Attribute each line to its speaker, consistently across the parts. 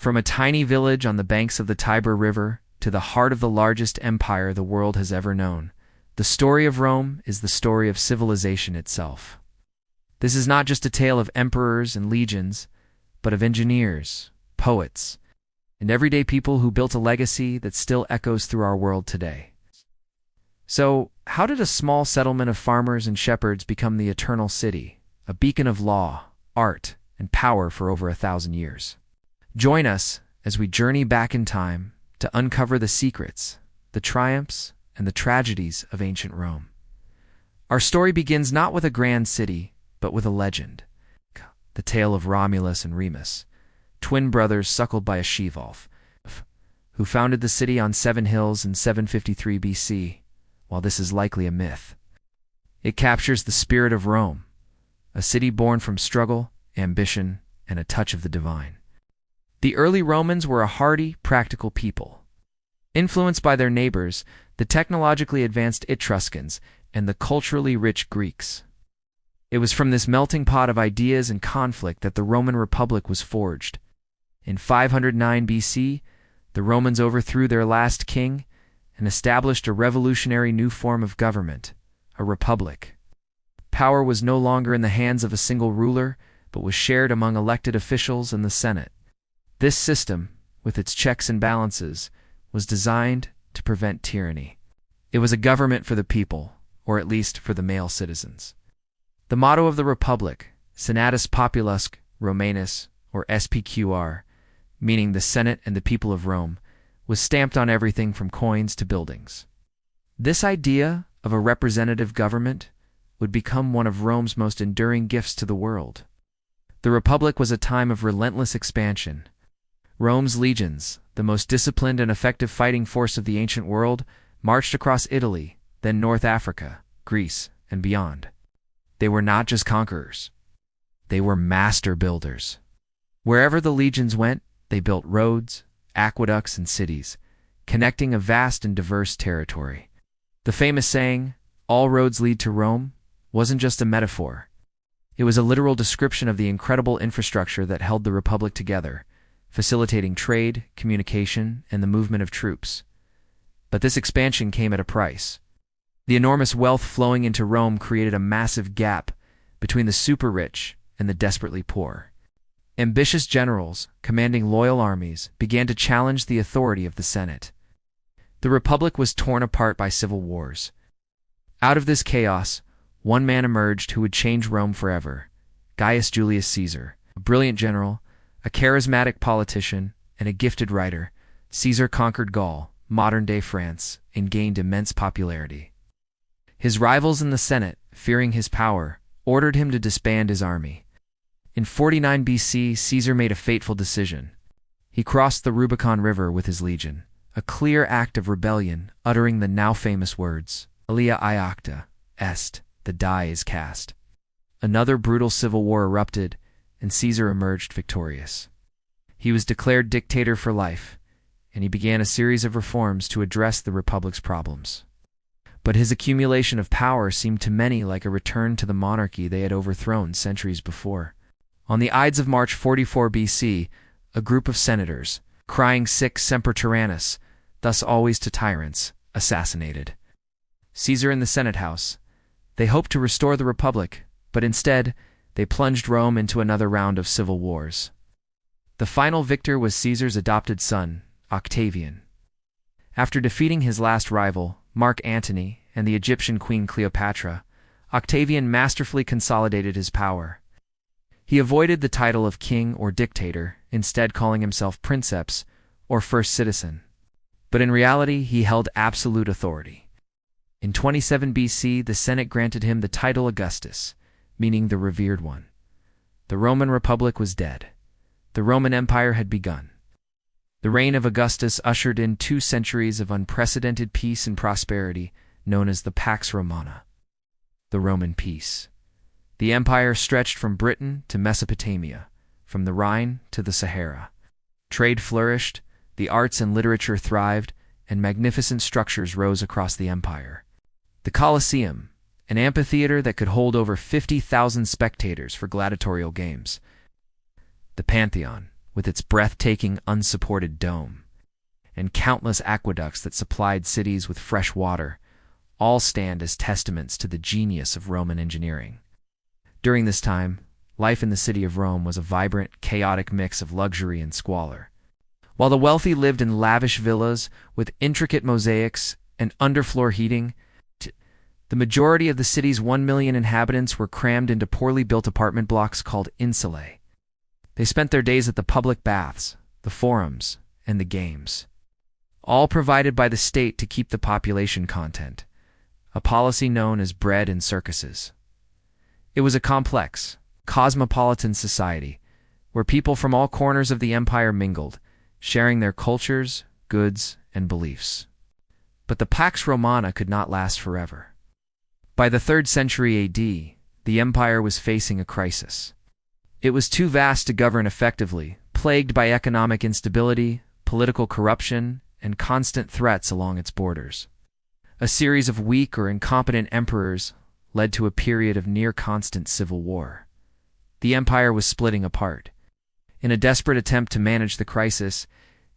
Speaker 1: From a tiny village on the banks of the Tiber River to the heart of the largest empire the world has ever known, the story of Rome is the story of civilization itself. This is not just a tale of emperors and legions, but of engineers, poets, and everyday people who built a legacy that still echoes through our world today. So, how did a small settlement of farmers and shepherds become the eternal city, a beacon of law, art, and power for over 1,000 years? Join us as we journey back in time to uncover the secrets, the triumphs, and the tragedies of ancient Rome. Our story begins not with a grand city, but with a legend, the tale of Romulus and Remus, twin brothers suckled by a she-wolf, who founded the city on 7 hills in 753 BC, while this is likely a myth. It captures the spirit of Rome, a city born from struggle, ambition, and a touch of the divine. The early Romans were a hardy, practical people. Influenced by their neighbors, the technologically advanced Etruscans, and the culturally rich Greeks. It was from this melting pot of ideas and conflict that the Roman Republic was forged. In 509 BC, the Romans overthrew their last king and established a revolutionary new form of government, a republic. Power was no longer in the hands of a single ruler, but was shared among elected officials and the Senate. This system, with its checks and balances, was designed to prevent tyranny. It was a government for the people, or at least for the male citizens. The motto of the Republic, Senatus Populusque Romanus, or SPQR, meaning the Senate and the people of Rome, was stamped on everything from coins to buildings. This idea of a representative government would become one of Rome's most enduring gifts to the world. The Republic was a time of relentless expansion. Rome's legions, the most disciplined and effective fighting force of the ancient world, marched across Italy, then North Africa, Greece, and beyond. They were not just conquerors. They were master builders. Wherever the legions went, they built roads, aqueducts, and cities, connecting a vast and diverse territory. The famous saying, "All roads lead to Rome," wasn't just a metaphor. It was a literal description of the incredible infrastructure that held the Republic together, facilitating trade, communication, and the movement of troops. But this expansion came at a price. The enormous wealth flowing into Rome created a massive gap between the super-rich and the desperately poor. Ambitious generals, commanding loyal armies, began to challenge the authority of the Senate. The Republic was torn apart by civil wars. Out of this chaos, one man emerged who would change Rome forever: Gaius Julius Caesar. A brilliant general, a charismatic politician, and a gifted writer, Caesar conquered Gaul, modern-day France, and gained immense popularity. His rivals in the Senate, fearing his power, ordered him to disband his army. In 49 BC, Caesar made a fateful decision. He crossed the Rubicon River with his legion, a clear act of rebellion, uttering the now famous words, "Alia iacta est," the die is cast. Another brutal civil war erupted, and Caesar emerged victorious. He was declared dictator for life, and he began a series of reforms to address the Republic's problems. But his accumulation of power seemed to many like a return to the monarchy they had overthrown centuries before. On the Ides of March 44 BC, a group of senators, crying "Sic semper tyrannis," thus always to tyrants, assassinated Caesar in the Senate House. They hoped to restore the Republic, but instead, they plunged Rome into another round of civil wars. The final victor was Caesar's adopted son, Octavian. After defeating his last rival, Mark Antony, and the Egyptian queen Cleopatra, Octavian masterfully consolidated his power. He avoided the title of king or dictator, instead calling himself princeps, or first citizen. But in reality, he held absolute authority. In 27 BC, the Senate granted him the title Augustus, meaning the revered one. The Roman Republic was dead. The Roman Empire had begun. The reign of Augustus ushered in 2 centuries of unprecedented peace and prosperity, known as the Pax Romana, the Roman peace. The empire stretched from Britain to Mesopotamia, from the Rhine to the Sahara. Trade flourished, the arts and literature thrived, and magnificent structures rose across the empire. The Colosseum, an amphitheater that could hold over 50,000 spectators for gladiatorial games. The Pantheon, with its breathtaking, unsupported dome, and countless aqueducts that supplied cities with fresh water, all stand as testaments to the genius of Roman engineering. During this time, life in the city of Rome was a vibrant, chaotic mix of luxury and squalor. While the wealthy lived in lavish villas with intricate mosaics and underfloor heating, the majority of the city's 1 million inhabitants were crammed into poorly built apartment blocks called insulae. They spent their days at the public baths, the forums, and the games, all provided by the state to keep the population content, a policy known as bread and circuses. It was a complex, cosmopolitan society where people from all corners of the empire mingled, sharing their cultures, goods, and beliefs. But the Pax Romana could not last forever. By the 3rd century AD, the empire was facing a crisis. It was too vast to govern effectively, plagued by economic instability, political corruption, and constant threats along its borders. A series of weak or incompetent emperors led to a period of near-constant civil war. The empire was splitting apart. In a desperate attempt to manage the crisis,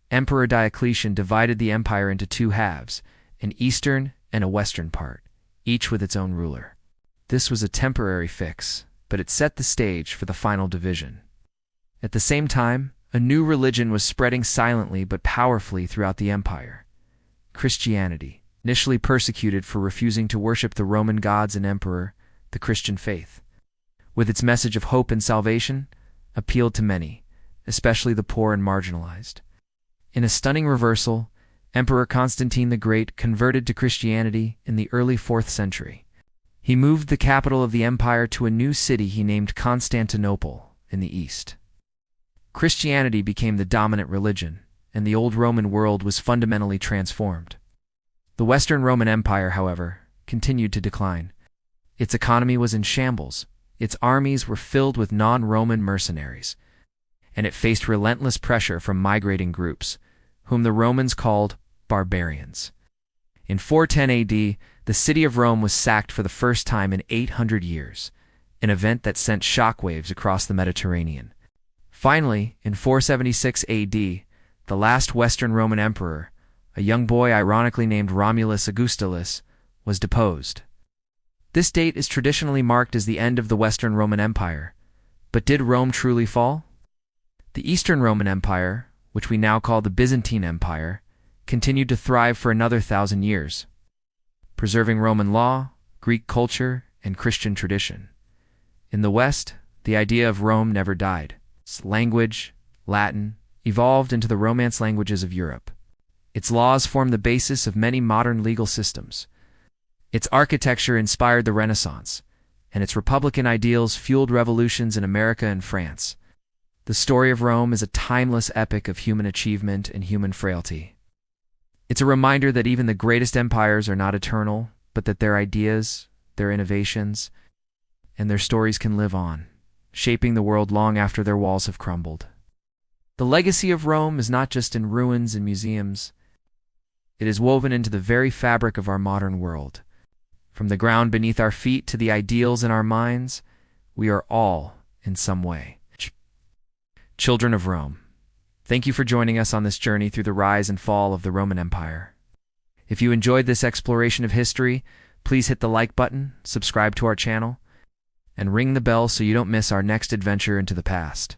Speaker 1: Emperor Diocletian divided the empire into 2 halves, an eastern and a western part, each with its own ruler. This was a temporary fix, but it set the stage for the final division. At the same time, a new religion was spreading silently but powerfully throughout the empire: Christianity. Initially persecuted for refusing to worship the Roman gods and emperor, the Christian faith, with its message of hope and salvation, appealed to many, especially the poor and marginalized. In a stunning reversal, Emperor Constantine the Great converted to Christianity in the early 4th century. He moved the capital of the empire to a new city he named Constantinople in the east. Christianity became the dominant religion, and the old Roman world was fundamentally transformed. The Western Roman Empire, however, continued to decline. Its economy was in shambles, its armies were filled with non-Roman mercenaries, and it faced relentless pressure from migrating groups, whom the Romans called barbarians. In 410 AD, the city of Rome was sacked for the first time in 800 years, an event that sent shockwaves across the Mediterranean. Finally, in 476 AD, the last Western Roman emperor, a young boy ironically named Romulus Augustulus, was deposed. This date is traditionally marked as the end of the Western Roman Empire. But did Rome truly fall? The Eastern Roman Empire, which we now call the Byzantine Empire, continued to thrive for another 1,000 years, preserving Roman law, Greek culture, and Christian tradition. In the West, the idea of Rome never died. Its language, Latin, evolved into the Romance languages of Europe. Its laws formed the basis of many modern legal systems. Its architecture inspired the Renaissance, and its republican ideals fueled revolutions in America and France. The story of Rome is a timeless epic of human achievement and human frailty. It's a reminder that even the greatest empires are not eternal, but that their ideas, their innovations, and their stories can live on, shaping the world long after their walls have crumbled. The legacy of Rome is not just in ruins and museums. It is woven into the very fabric of our modern world. From the ground beneath our feet to the ideals in our minds, we are all, in some way, children of Rome. Thank you for joining us on this journey through the rise and fall of the Roman Empire. If you enjoyed this exploration of history, please hit the like button, subscribe to our channel, and ring the bell so you don't miss our next adventure into the past.